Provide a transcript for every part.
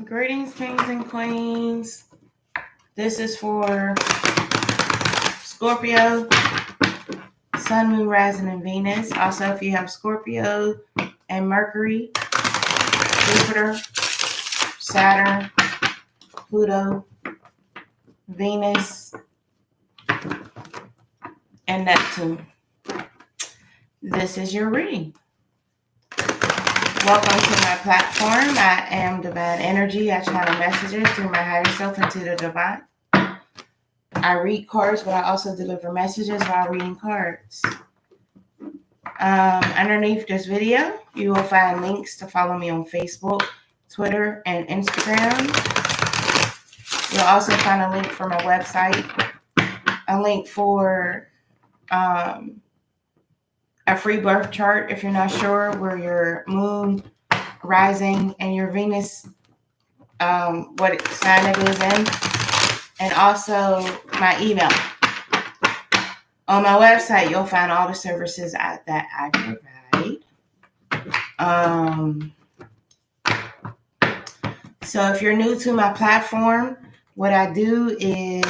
Greetings, kings and queens. This is for Scorpio, Sun, Moon, Rising, and Venus. Also, if you have Scorpio and Mercury, Jupiter, Saturn, Pluto, Venus, and Neptune. This is your reading. Welcome to my platform. I am Divine Energy. I channel messages through my higher self into the divine. I read cards, but I also deliver messages while reading cards. Underneath this video, you will find links to follow me on Facebook, Twitter, and Instagram. You'll also find a link for my website, a link for a free birth chart if you're not sure where your moon, rising, and your Venus, what sign it is in, and also my email. On my website, you'll find all the services that I provide. So if you're new to my platform, what I do is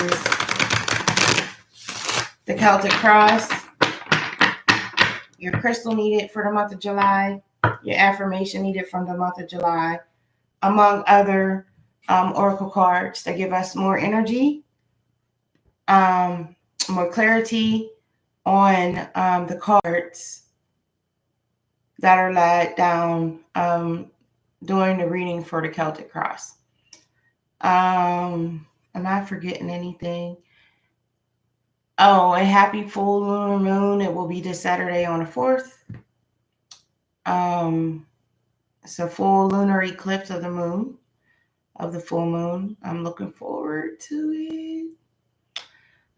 the Celtic Cross, your crystal needed for the month of July, your affirmation needed from the month of July, among other oracle cards that give us more energy, more clarity on the cards that are laid down during the reading for the Celtic Cross. Am I forgetting anything? Oh, and happy full lunar moon. It will be this Saturday on the 4th. It's a full lunar eclipse of the moon, of the full moon. I'm looking forward to it.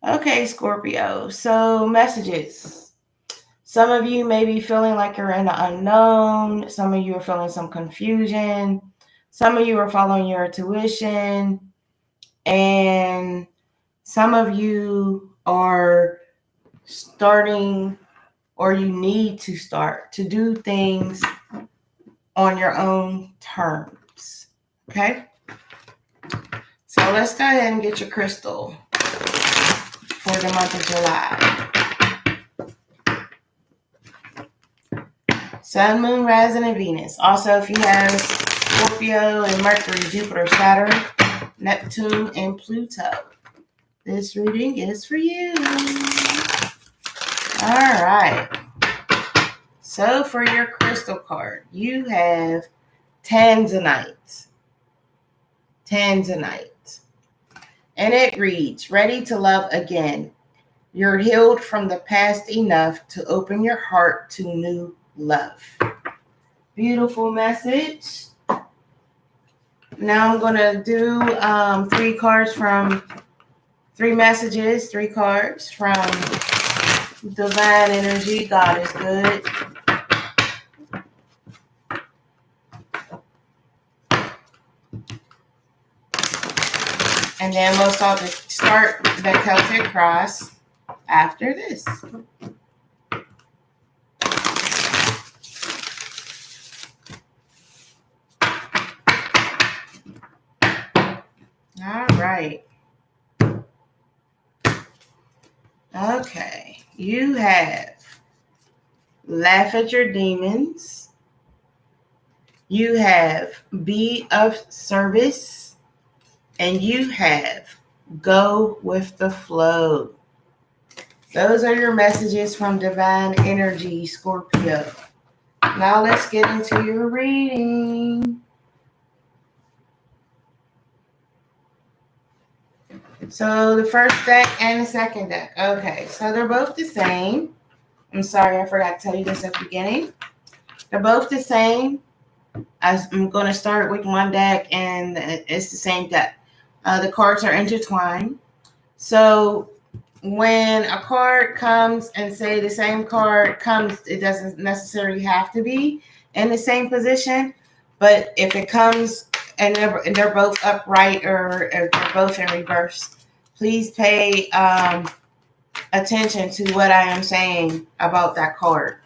Okay, Scorpio. So messages. Some of you may be feeling like you're in the unknown. Some of you are feeling some confusion. Some of you are following your intuition. And some of you are starting, or you need to start to do things on your own terms. Okay? So let's go ahead and get your crystal for the month of July. Sun, Moon, Rising, and Venus. Also, if you have Scorpio and Mercury, Jupiter, Saturn, Neptune, and Pluto, this reading is for you. All right. So for your crystal card, you have Tanzanite. Tanzanite. And it reads, ready to love again. You're healed from the past enough to open your heart to new love. Beautiful message. Now I'm going to do three cards from Divine Energy. God is good. And then we'll start the Celtic Cross after this. All right. Okay. You have laugh at your demons. You have be of service. And you have go with the flow. Those are your messages from Divine Energy, Scorpio. Now let's get into your reading. So the first deck and the second deck. Okay, so they're both the same. I'm sorry, I forgot to tell you this at the beginning. They're both the same. I'm going to start with one deck, and it's the same deck. The cards are intertwined. So when a card comes and say the same card comes, it doesn't necessarily have to be in the same position. But if it comes and they're both upright or they're both in reverse, please pay attention to what I am saying about that card.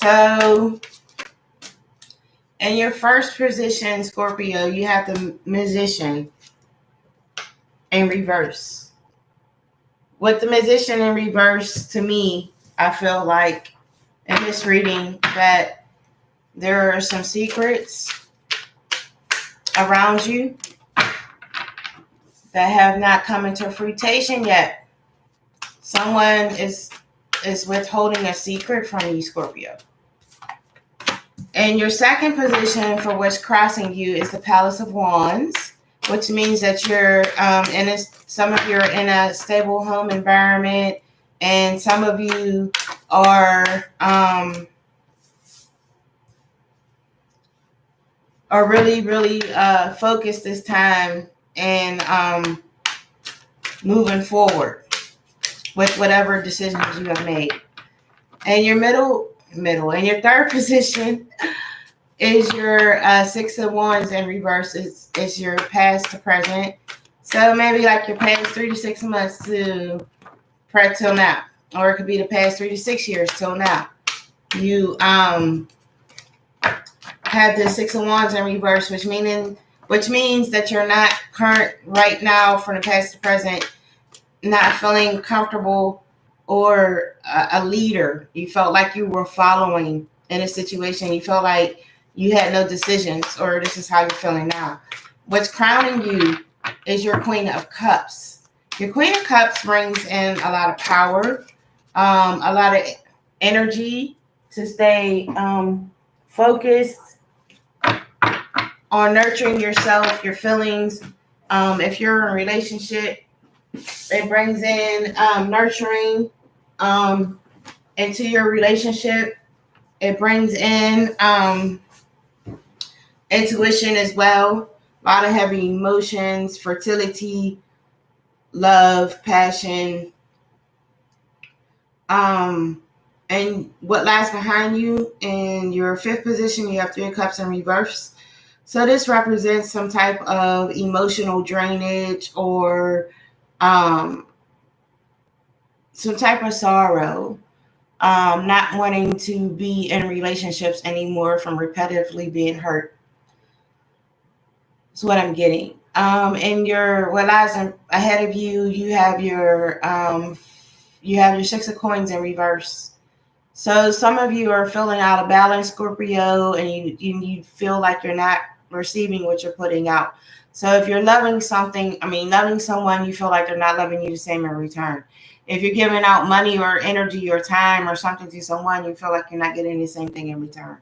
So in your first position, Scorpio, you have the Magician in reverse. With the Magician in reverse, to me, I feel like in this reading that there are some secrets around you that have not come into fruition yet. Someone is withholding a secret from you, Scorpio. And your second position for what's crossing you is the Palace of Wands, which means that you're some of you are in a stable home environment, and some of you are really focused this time and moving forward with whatever decisions you have made. And your middle, and your third position is your Six of Wands in reverse. It's your past to present. So maybe like your past 3 to 6 months to till now, or it could be the past 3 to 6 years till now. You have the Six of Wands in reverse, which means that you're not current right now from the past to present, not feeling comfortable or a leader. You felt like you were following in a situation. You felt like you had no decisions, or this is how you're feeling now. What's crowning you is your Queen of Cups. Your Queen of Cups brings in a lot of power, a lot of energy to stay focused on nurturing yourself, your feelings. If you're in a relationship, it brings in nurturing into your relationship. It brings in intuition as well. A lot of heavy emotions, fertility, love, passion. And what lies behind you in your fifth position, you have Three of Cups in reverse. So this represents some type of emotional drainage or some type of sorrow, not wanting to be in relationships anymore from repetitively being hurt. That's what I'm getting. And what lies ahead of you, you have your Six of Coins in reverse. So some of you are feeling out of balance, Scorpio, and you feel like you're not receiving what you're putting out. So if you're loving someone, you feel like they're not loving you the same in return. If you're giving out money or energy or time or something to someone, you feel like you're not getting the same thing in return.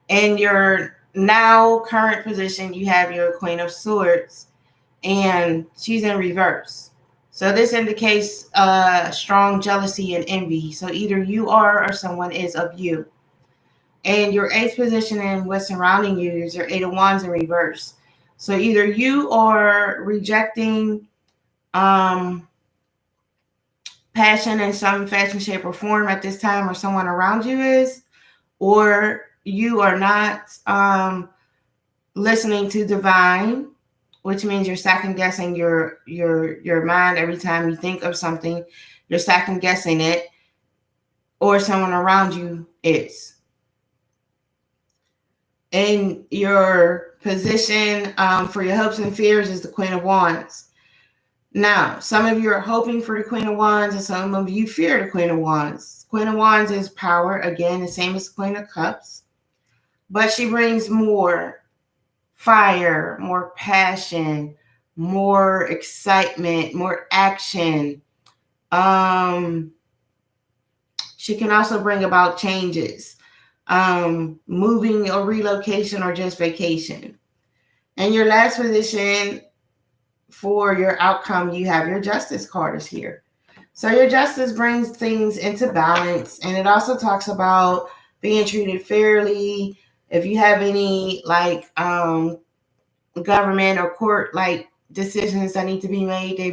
In your now current position, you have your Queen of Swords, and she's in reverse. So this indicates strong jealousy and envy. So either you are or someone is of you. And your eighth position and what's surrounding you is your Eight of Wands in reverse. So either you are rejecting passion in some fashion, shape, or form at this time, or someone around you is, or you are not listening to divine, which means you're second guessing your mind every time you think of something. You're second guessing it, or someone around you is. And your position for your hopes and fears is the Queen of Wands. Now, some of you are hoping for the Queen of Wands, and some of you fear the Queen of Wands. Queen of Wands is power, again, the same as the Queen of Cups, but she brings more fire, more passion, more excitement, more action. She can also bring about changes, moving or relocation or just vacation. And your last position for your outcome, you have your Justice card is here. So your Justice brings things into balance, and it also talks about being treated fairly. If you have any government or court decisions that need to be made, they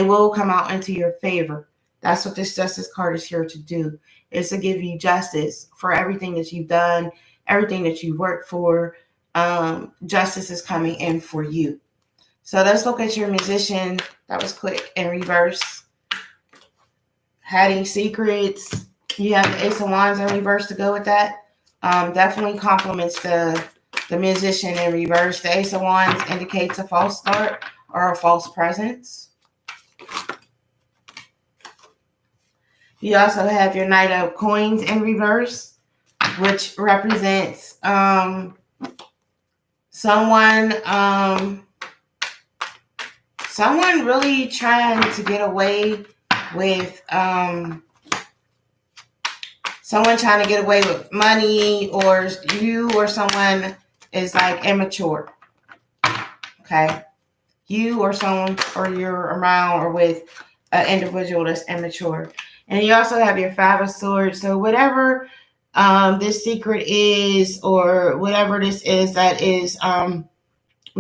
will come out into your favor. That's what this Justice card is here to do. Is to give you justice for everything that you've done, everything that you worked for. Justice is coming in for you. So let's look at your Musician. That was quick in reverse. Hiding secrets, You have the Ace of Wands in reverse to go with that. Definitely complements the Musician in reverse. The Ace of Wands indicates a false start or a false presence. You also have your Knight of Coins in reverse, which represents someone really trying to get away with someone trying to get away with money, or you or someone is like immature. Okay, you or someone, or you're around or with an individual that's immature. And you also have your Five of Swords. So whatever this secret is, or whatever this is that is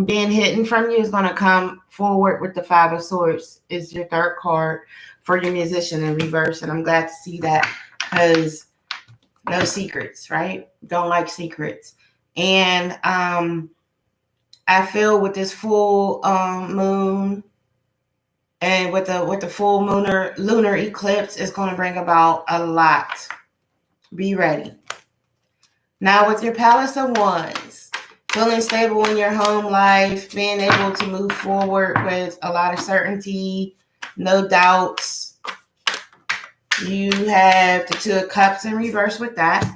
being hidden from you, is going to come forward with the Five of Swords. Is your third card for your Musician in reverse. And I'm glad to see that, because no secrets, right? Don't like secrets. And I feel with this full moon and with the full lunar eclipse, it's going to bring about a lot. Be ready. Now with your Palace of Wands, feeling stable in your home life, being able to move forward with a lot of certainty, no doubts. You have the Two of Cups in reverse with that.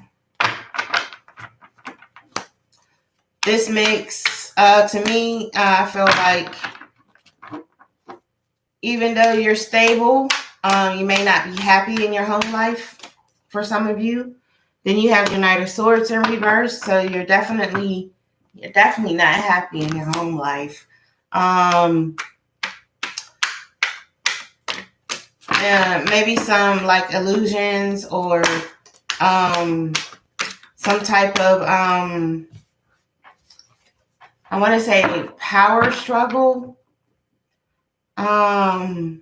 This makes, to me, I feel like even though you're stable, you may not be happy in your home life for some of you. Then you have your Knight of Swords in reverse. So you're definitely not happy in your home life. Maybe some like illusions, or some type of I want to say power struggle. I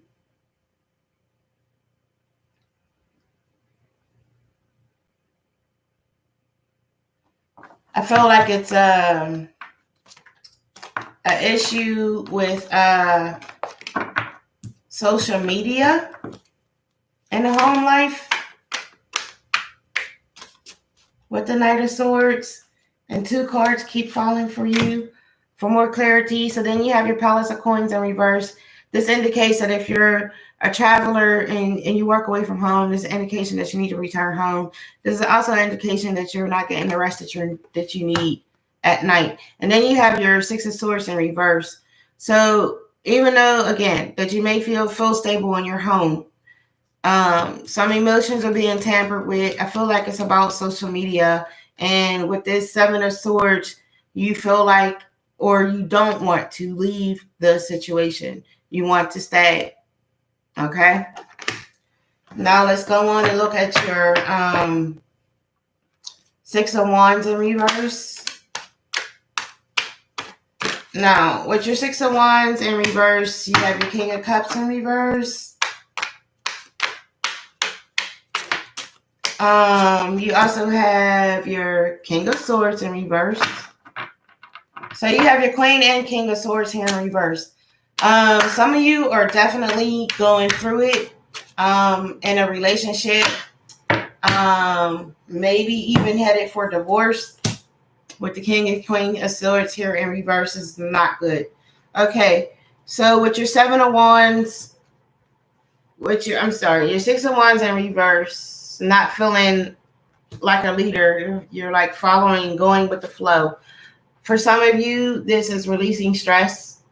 feel like it's an issue with social media in the home life with the Knight of Swords. And two cards keep falling for you for more clarity. So then you have your Palace of Coins in reverse. This indicates that if you're a traveler and you work away from home, this is an indication that you need to return home. This is also an indication that you're not getting the rest that you need at night. And then you have your Six of Swords in reverse. So even though, again, that you may feel stable in your home, some emotions are being tampered with. I feel like it's about social media. And with this Seven of Swords, you feel like, or you don't want to leave the situation. You want to stay. Okay? Now let's go on and look at your Six of Wands in reverse. Now, with your Six of Wands in reverse, you have your King of Cups in reverse. You also have your King of Swords in reverse. So you have your Queen and King of Swords here in reverse. Some of you are definitely going through it in a relationship. Maybe even headed for divorce. With the King and Queen of Swords here in reverse is not good. Okay, so with your Seven of Wands, your Six of Wands in reverse, not feeling like a leader. You're like following, going with the flow. For some of you, this is releasing stress.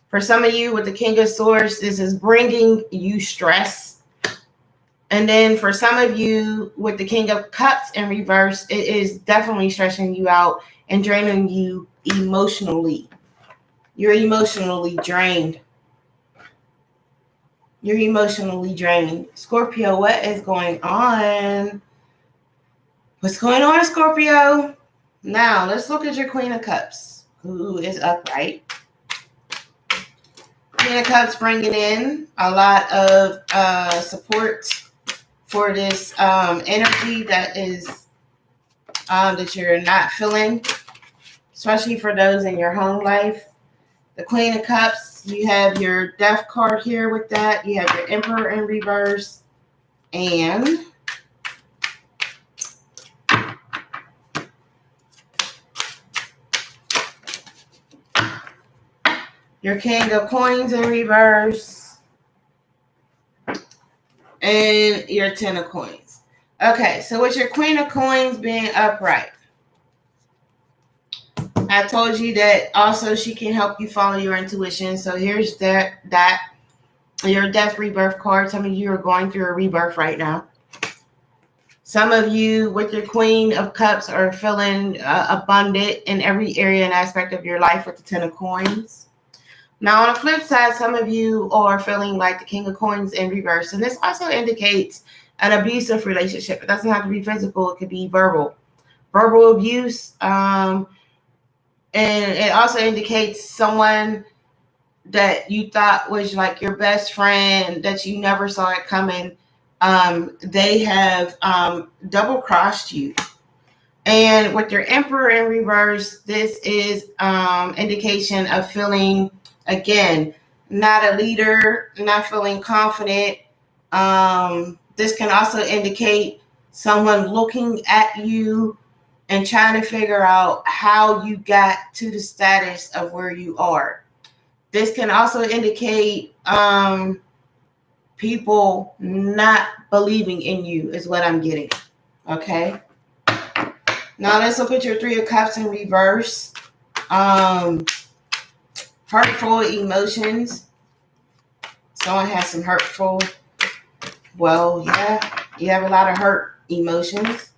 For some of you with the King of Swords, this is bringing you stress. And then for some of you with the King of Cups in reverse, it is definitely stressing you out and draining you emotionally. You're emotionally drained. You're emotionally drained. Scorpio, what is going on? What's going on, Scorpio? Now, let's look at your Queen of Cups, who is upright. Queen of Cups bringing in a lot of support for this energy that is that you're not feeling, especially for those in your home life. The Queen of Cups, you have your Death card here with that. You have your Emperor in reverse. and your King of Coins in reverse, and your 10 of Coins. Okay, so with your Queen of Coins being upright, I told you that also she can help you follow your intuition. So here's that your death rebirth card. Some of you are going through a rebirth right now. Some of you with your Queen of Cups are feeling abundant in every area and aspect of your life with the 10 of Coins. Now, on the flip side, some of you are feeling like the King of Coins in reverse. And this also indicates an abusive relationship. It doesn't have to be physical. It could be verbal. Verbal abuse. And it also indicates someone that you thought was like your best friend, that you never saw it coming. They have double-crossed you. And with your Emperor in reverse, this is indication of feeling, again, not a leader, not feeling confident. This can also indicate someone looking at you and trying to figure out how you got to the status of where you are. This can also indicate people not believing in you is what I'm getting. Okay. Now let's look at your 3 of Cups in reverse. Hurtful emotions. Someone has some hurtful. Well, yeah, you have a lot of hurt emotions.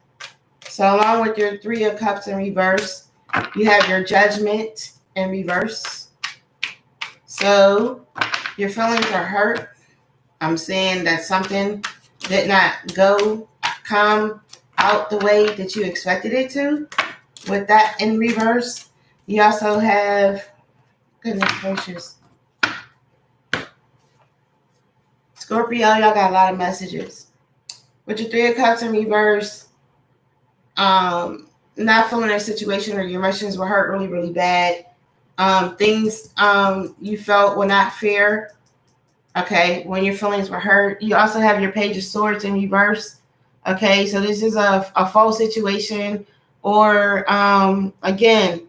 So along with your 3 of Cups in reverse, you have your Judgment in reverse. So your feelings are hurt. I'm saying that something did not come out the way that you expected it to. With that in reverse, you also have, goodness gracious, Scorpio, y'all got a lot of messages. With your 3 of Cups in reverse, not feeling a situation where your emotions were hurt really, really bad. Things you felt were not fair. Okay, when your feelings were hurt. You also have your Page of Swords in reverse. Okay, so this is a false situation, or again,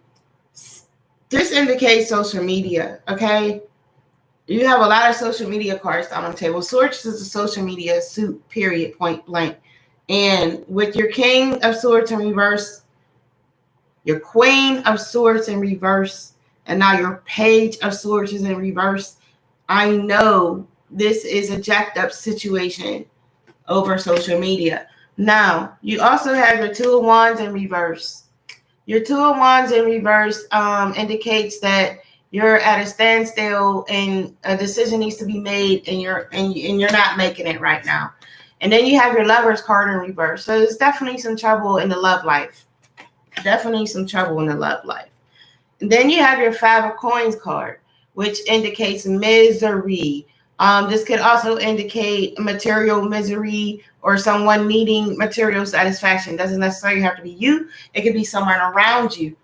this indicates social media. Okay, you have a lot of social media cards down on the table. Swords is a social media suit, period, point blank. And with your King of Swords in reverse, your Queen of Swords in reverse, and now your Page of Swords is in reverse, I know this is a jacked up situation over social media. Now, you also have your 2 of Wands in reverse. Your 2 of Wands in reverse indicates that you're at a standstill and a decision needs to be made, and you're not making it right now. And then you have your Lovers card in reverse. So there's definitely some trouble in the love life. Definitely some trouble in the love life. And then you have your 5 of Coins card, which indicates misery. This could also indicate material misery or someone needing material satisfaction. It doesn't necessarily have to be you. It could be someone around you.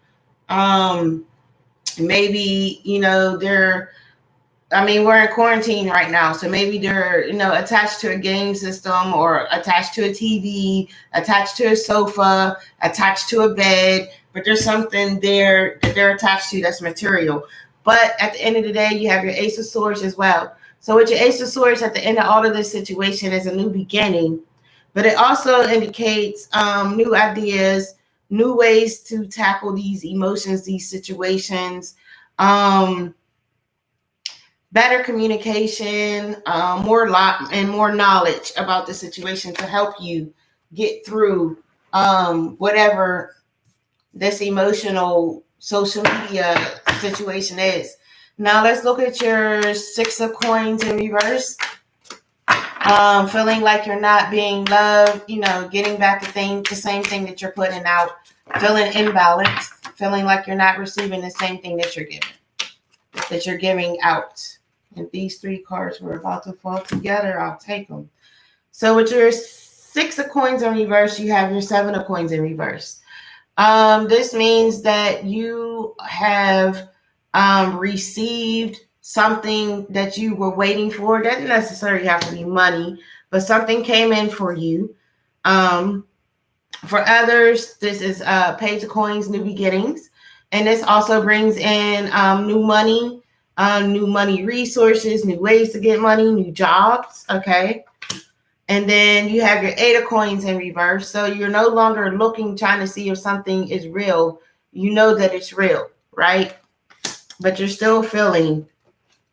Maybe, we're in quarantine right now, so maybe they're, attached to a game system or attached to a TV, attached to a sofa, attached to a bed, but there's something there that they're attached to that's material. But at the end of the day, you have your Ace of Swords as well. So with your Ace of Swords, at the end of all of this situation is a new beginning, but it also indicates new ideas, new ways to tackle these emotions, these situations, better communication, more knowledge about the situation to help you get through whatever this emotional social media situation is. Now let's look at your 6 of Coins in reverse. Feeling like you're not being loved, getting back the same thing that you're putting out, feeling imbalanced, feeling like you're not receiving the same thing that you're giving out. And these 3 cards were about to fall together. I'll take them. So with your 6 of Coins in reverse, you have your 7 of Coins in reverse. This means that you have received something that you were waiting for. It doesn't necessarily have to be money, but something came in for you. For others, this is Page of Coins, New Beginnings. And this also brings in new money resources, new ways to get money, new jobs, okay? And then you have your Eight of Coins in reverse. So you're no longer trying to see if something is real. You know that it's real, right? But you're still feeling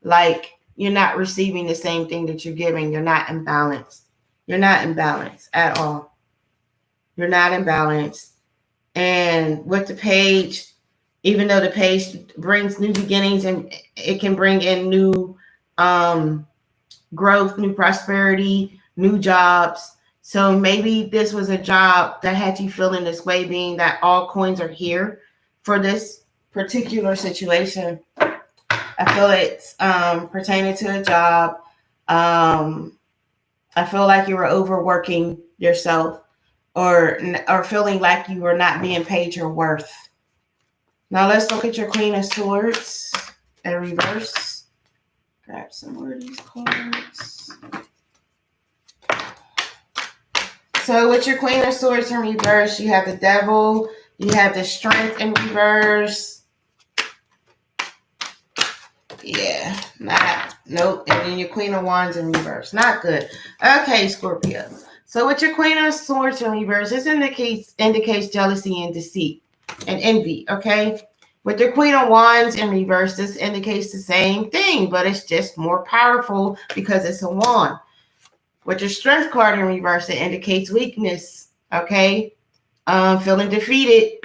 like you're not receiving the same thing that you're giving. You're not in balance. You're not in balance at all. You're not in balance. And with the page, even though the page brings new beginnings and it can bring in new growth, new prosperity, new jobs. So maybe this was a job that had you feeling this way, being that all coins are here for this particular situation. I feel it's pertaining to a job. I feel like you were overworking yourself or feeling like you were not being paid your worth. Now let's look at your Queen of Swords in reverse. Grab some more of these cards. So with your Queen of Swords in reverse, you have the Devil, you have the Strength in reverse. Yeah, nope. And then your Queen of Wands in reverse. Not good. Okay, Scorpio. So with your Queen of Swords in reverse, this indicates jealousy and deceit and envy, okay? With your Queen of Wands in reverse, this indicates the same thing, but it's just more powerful because it's a wand. With your Strength card in reverse, it indicates weakness, okay? Feeling defeated.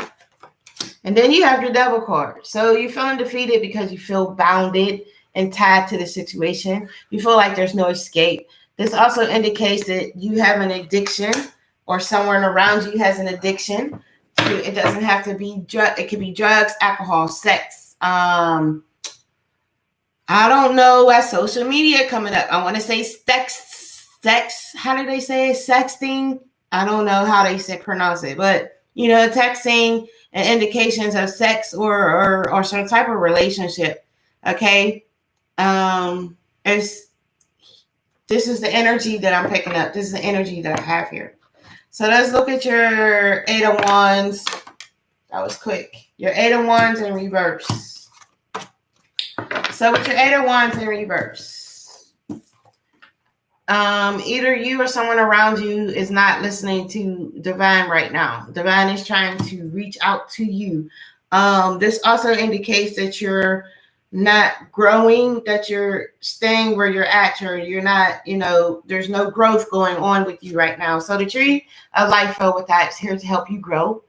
And then you have your Devil card. So you're feeling defeated because you feel bounded and tied to the situation. You feel like there's no escape. This also indicates that you have an addiction or someone around you has an addiction. It doesn't have to be it could be drugs, alcohol, sex. I don't know what social media coming up. I want to say sex. How do they say it? Sexting. I don't know how they pronounce it, but texting and indications of sex or some type of relationship. Okay. This is the energy that I'm picking up. This is the energy that I have here. So let's look at your Eight of Wands. That was quick. Your Eight of Wands in reverse. So with your Eight of Wands in reverse, either you or someone around you is not listening to Divine right now. Divine is trying to reach out to you. This also indicates that you're not growing, that you're staying where you're at, or you're not, there's no growth going on with you right now. So the Tree of Life filled with that is here to help you grow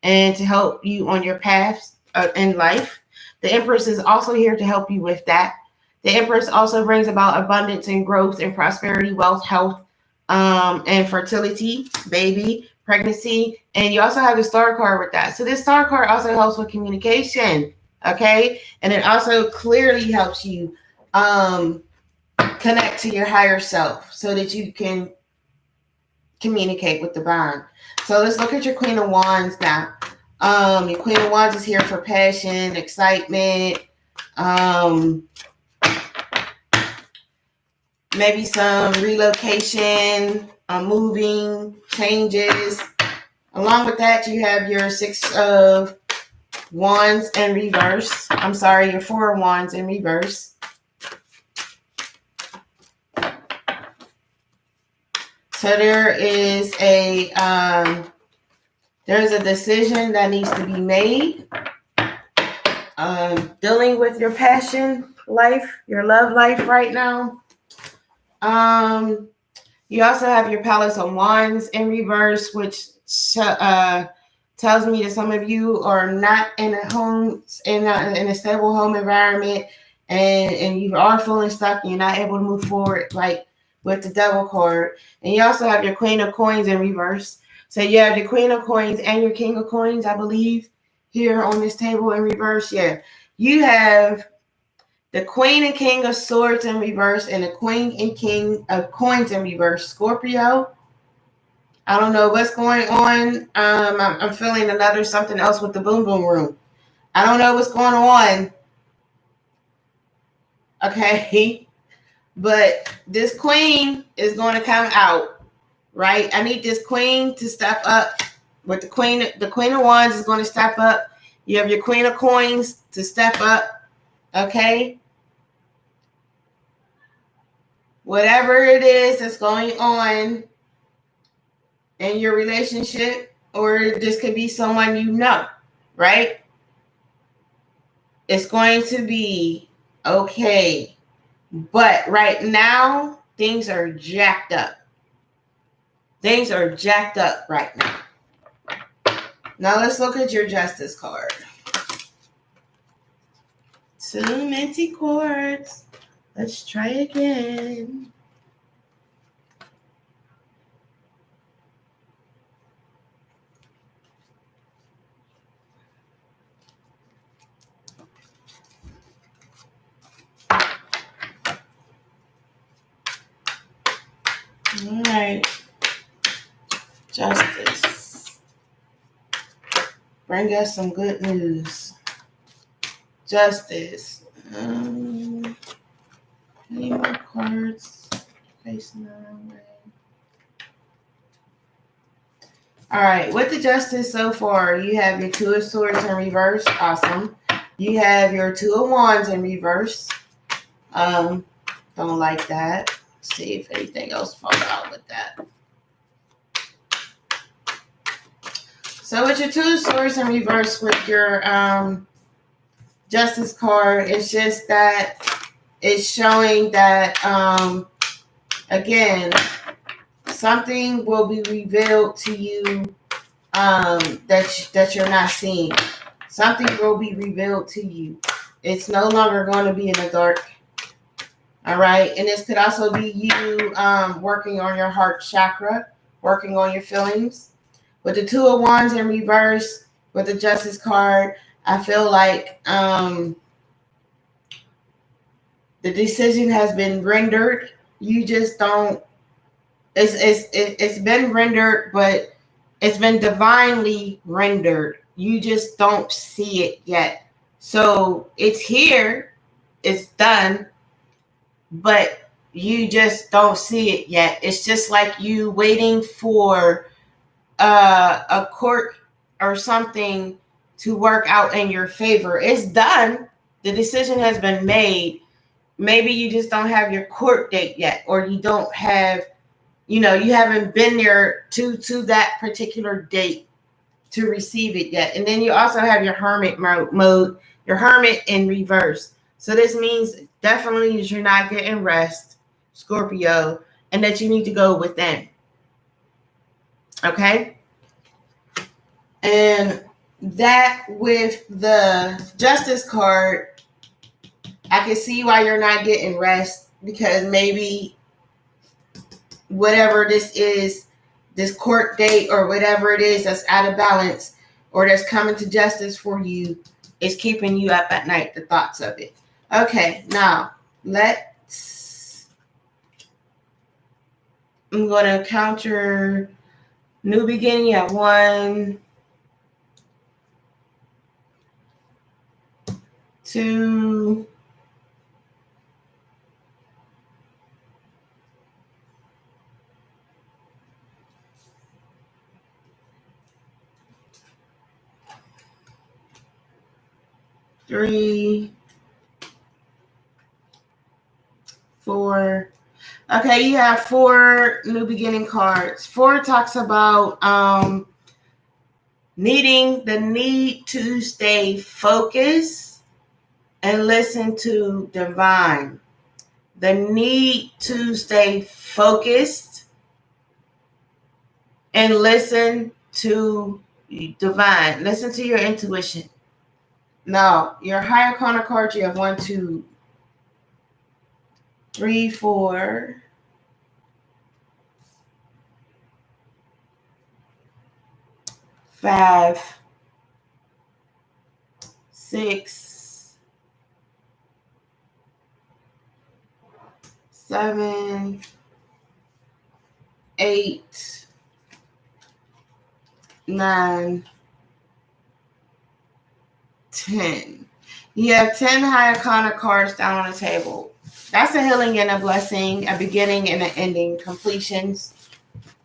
and to help you on your path in life. The Empress is also here to help you with that. The Empress also brings about abundance and growth and prosperity, wealth, health, and fertility, baby, pregnancy. And you also have the Star card with that. So this Star card also helps with communication. Okay. And it also clearly helps you connect to your higher self so that you can communicate with Divine. So let's look at your Queen of Wands now. Your Queen of Wands is here for passion, excitement, maybe some relocation, moving, changes. Along with that, you have your Six of Wands in reverse. I'm sorry, your Four of Wands in reverse. So there is there's a decision that needs to be made. Dealing with your passion life, your love life right now. You also have your Palace of Wands in reverse, which tells me that some of you are not in a home, in a stable home environment, and you are feeling stuck and you're not able to move forward, like with the Devil card. And you also have your Queen of Coins in reverse. So you have the Queen of Coins and your King of Coins, I believe, here on this table in reverse. Yeah. You have the Queen and King of Swords in reverse and the Queen and King of Coins in reverse. Scorpio, I don't know what's going on. I'm feeling something else with the boom boom room. I don't know what's going on. Okay. But this queen is going to come out, right? I need this queen to step up. With the queen of wands is going to step up. You have your queen of coins to step up, okay? Whatever it is that's going on in your relationship, or this could be someone you know, right? It's going to be okay. But right now, things are jacked up. Things are jacked up right now. Now let's look at your justice card. 2 minty quartz. Let's try again. All right. Justice. Bring us some good news. Justice. Any more cards facing the wrong way? All right. With the justice so far, you have your 2 of swords in reverse. Awesome. You have your 2 of wands in reverse. Don't like that. See if anything else falls out with that. So with your 2 of swords in reverse with your justice card, it's just that it's showing that again, something will be revealed to you that you're not seeing. Something will be revealed to you. It's no longer going to be in the dark. All right. And this could also be you working on your heart chakra, working on your feelings. With the 2 of wands in reverse, with the justice card, I feel like the decision has been rendered. You just don't. It's been rendered, but it's been divinely rendered. You just don't see it yet. So it's here. It's done. But you just don't see it yet. It's just like you waiting for a court or something to work out in your favor. It's done. The decision has been made. Maybe you just don't have your court date yet, or you don't have, you haven't been there to that particular date to receive it yet. And then you also have your hermit mode, your hermit in reverse. So this means definitely that you're not getting rest, Scorpio, and that you need to go within. Okay? And that with the justice card, I can see why you're not getting rest, because maybe whatever this is, this court date or whatever it is that's out of balance or that's coming to justice for you, is keeping you up at night, the thoughts of it. Okay, now I'm going to count your new beginning at 1, 2, 3, 4. Okay, you have 4 new beginning cards. 4 talks about the need to stay focused and listen to divine. The need to stay focused and listen to divine. Listen to your intuition. Now, your higher corner cards, you have 1, 2, 3, 4, 5, 6, 7, 8, 9, 10. You have 10 high arcana cards down on the table. That's a healing and a blessing, a beginning and an ending, completions.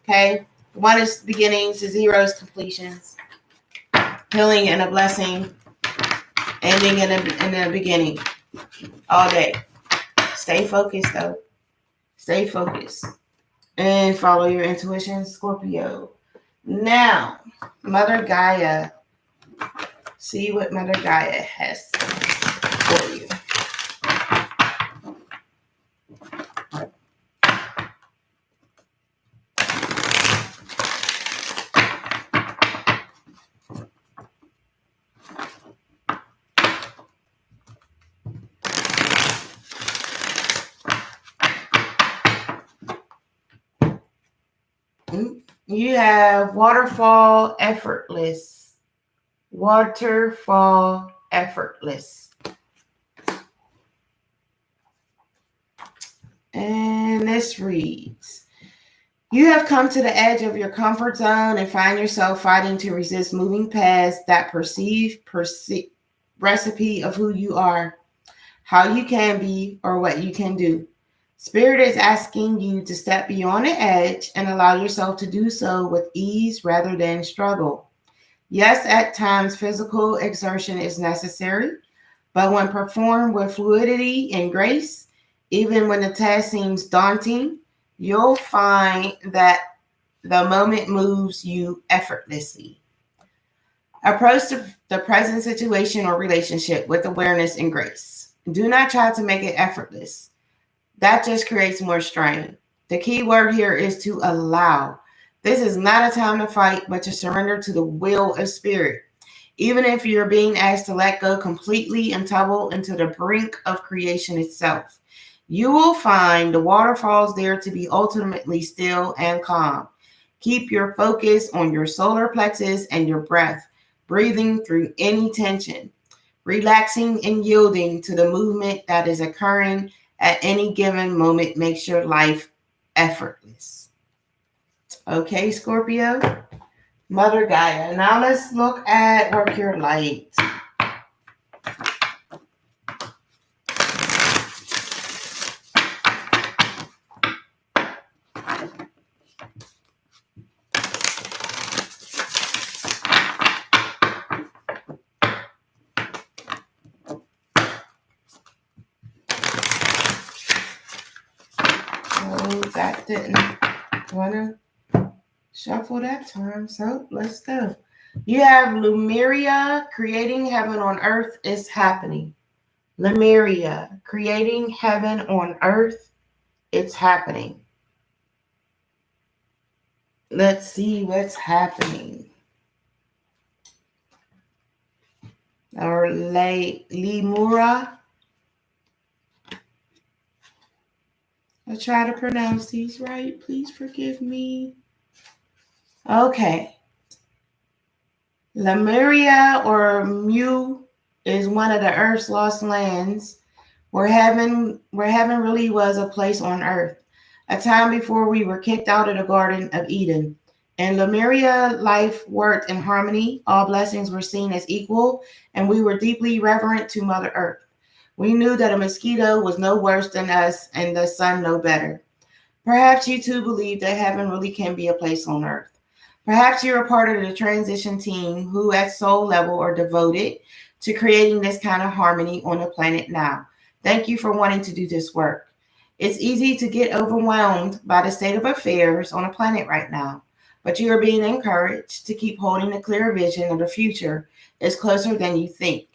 Okay? One is beginnings, zero is completions. Healing and a blessing, ending and a beginning. All day. Stay focused, though. Stay focused. And follow your intuition, Scorpio. Now, Mother Gaia. See what Mother Gaia has for you. You have waterfall effortless. Waterfall effortless. And this reads, you have come to the edge of your comfort zone and find yourself fighting to resist moving past that perceived recipe of who you are, how you can be, or what you can do. Spirit is asking you to step beyond the edge and allow yourself to do so with ease rather than struggle. Yes, at times physical exertion is necessary, but when performed with fluidity and grace, even when the task seems daunting, you'll find that the moment moves you effortlessly. Approach the present situation or relationship with awareness and grace. Do not try to make it effortless. That just creates more strain. The key word here is to allow. This is not a time to fight, but to surrender to the will of spirit. Even if you're being asked to let go completely and tumble into the brink of creation itself, you will find the waterfalls there to be ultimately still and calm. Keep your focus on your solar plexus and your breath, breathing through any tension, relaxing and yielding to the movement that is occurring at any given moment makes your life effortless. Okay, Scorpio? Mother Gaia. Now let's look at Work Your Light. That didn't want to shuffle that time, so let's go. You have Lemuria, creating heaven on earth is happening. Lemuria, creating heaven on earth, it's happening. Let's see what's happening. Or Lemura. I'll try to pronounce these right. Please forgive me. Okay. Lemuria or Mu is one of the Earth's lost lands where heaven really was a place on Earth, a time before we were kicked out of the Garden of Eden. In Lemuria, life worked in harmony. All blessings were seen as equal, and we were deeply reverent to Mother Earth. We knew that a mosquito was no worse than us and the sun no better. Perhaps you too believe that heaven really can be a place on earth. Perhaps you're a part of the transition team who at soul level are devoted to creating this kind of harmony on the planet now. Thank you for wanting to do this work. It's easy to get overwhelmed by the state of affairs on the planet right now, but you are being encouraged to keep holding a clear vision of the future is closer than you think.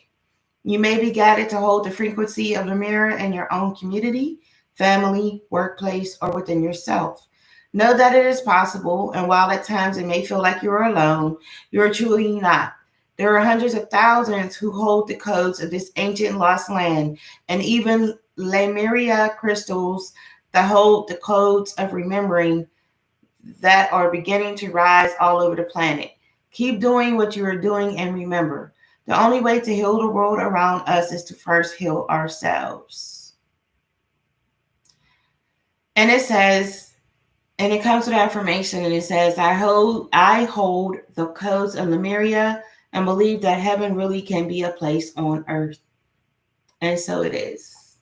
You may be guided to hold the frequency of the mirror in your own community, family, workplace, or within yourself. Know that it is possible, and while at times it may feel like you're alone, you're truly not. There are hundreds of thousands who hold the codes of this ancient lost land, and even Lemuria crystals that hold the codes of remembering that are beginning to rise all over the planet. Keep doing what you are doing and remember, the only way to heal the world around us is to first heal ourselves. And it says, and it comes with affirmation, and it says, I hold the codes of Lemuria and believe that heaven really can be a place on earth. And so it is.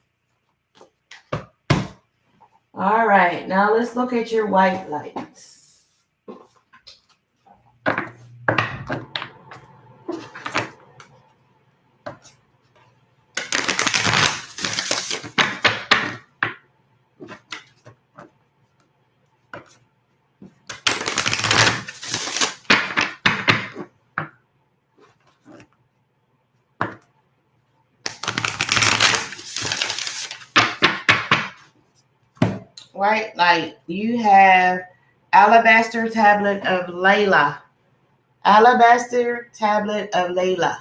All right, now let's look at your white lights. White light, you have Alabaster Tablet of Layla. Alabaster Tablet of Layla.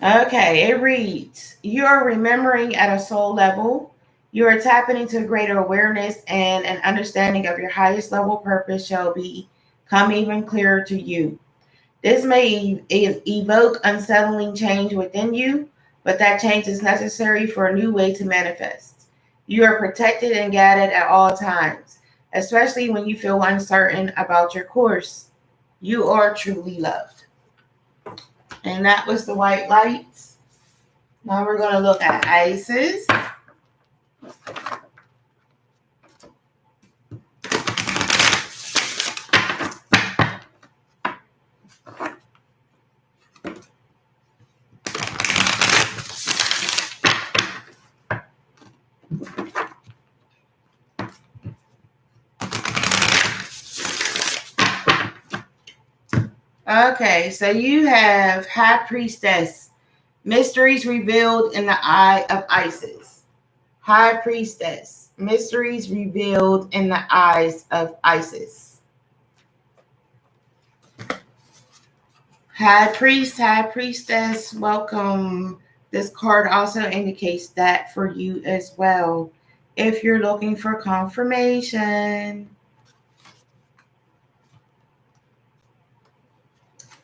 Okay, it reads, you are remembering at a soul level. You are tapping into greater awareness, and an understanding of your highest level purpose shall become even clearer to you. This may evoke unsettling change within you, but that change is necessary for a new way to manifest. You are protected and guided at all times, especially when you feel uncertain about your course. You are truly loved. And that was the white lights. Now we're going to look at ices. Okay, so you have High Priestess, mysteries revealed in the eye of Isis. High Priestess, mysteries revealed in the eyes of Isis. High Priest, High Priestess, welcome. This card also indicates that for you as well, if you're looking for confirmation.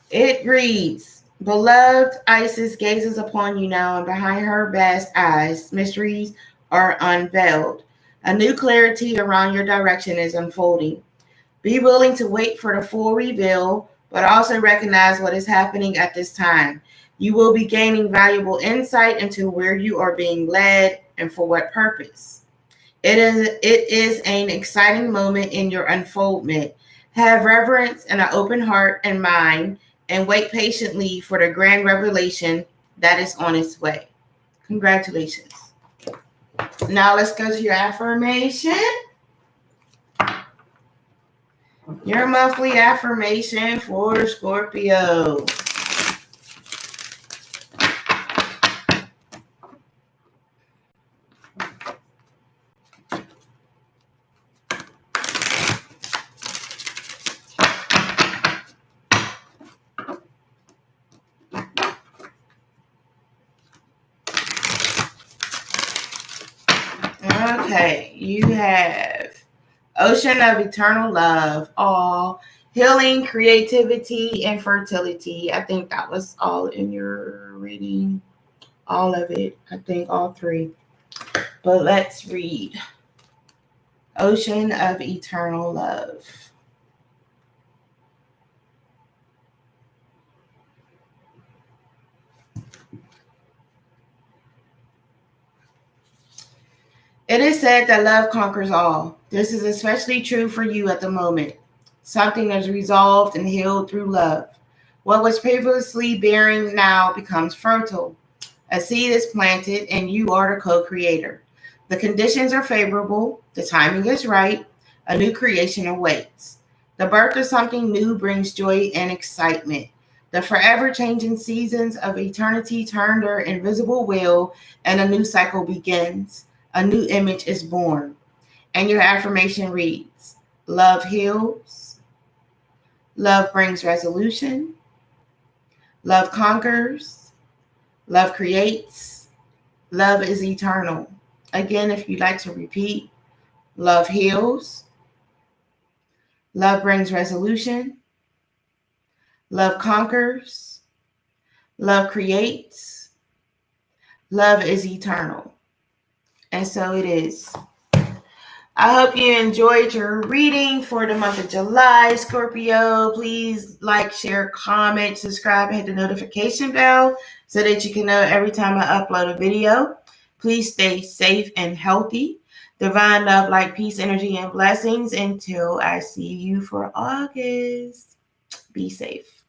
It reads, beloved Isis gazes upon you now, and behind her vast eyes, mysteries are unveiled. A new clarity around your direction is unfolding. Be willing to wait for the full reveal, but also recognize what is happening at this time. You will be gaining valuable insight into where you are being led and for what purpose. It is an exciting moment in your unfoldment. Have reverence and an open heart and mind, and wait patiently for the grand revelation that is on its way. Congratulations. Now let's go to your affirmation. Your monthly affirmation for Scorpio. Okay, you have Ocean of Eternal Love, all healing, creativity, and fertility. I think that was all in your reading. All of it. I think all three. But let's read Ocean of Eternal Love. It is said that love conquers all. This is especially true for you at the moment. Something is resolved and healed through love. What was previously barren now becomes fertile. A seed is planted and you are the co-creator. The conditions are favorable. The timing is right. A new creation awaits. The birth of something new brings joy and excitement. The forever changing seasons of eternity turn their invisible wheel, and a new cycle begins. A new image is born. And your affirmation reads, love heals. Love brings resolution. Love conquers. Love creates. Love is eternal. Again, if you'd like to repeat, love heals. Love brings resolution. Love conquers. Love creates. Love is eternal. And so it is. I hope you enjoyed your reading for the month of July, Scorpio. Please like, share, comment, subscribe, hit the notification bell so that you can know every time I upload a video. Please stay safe and healthy. Divine love, light, peace, energy, and blessings until I see you for August. Be safe.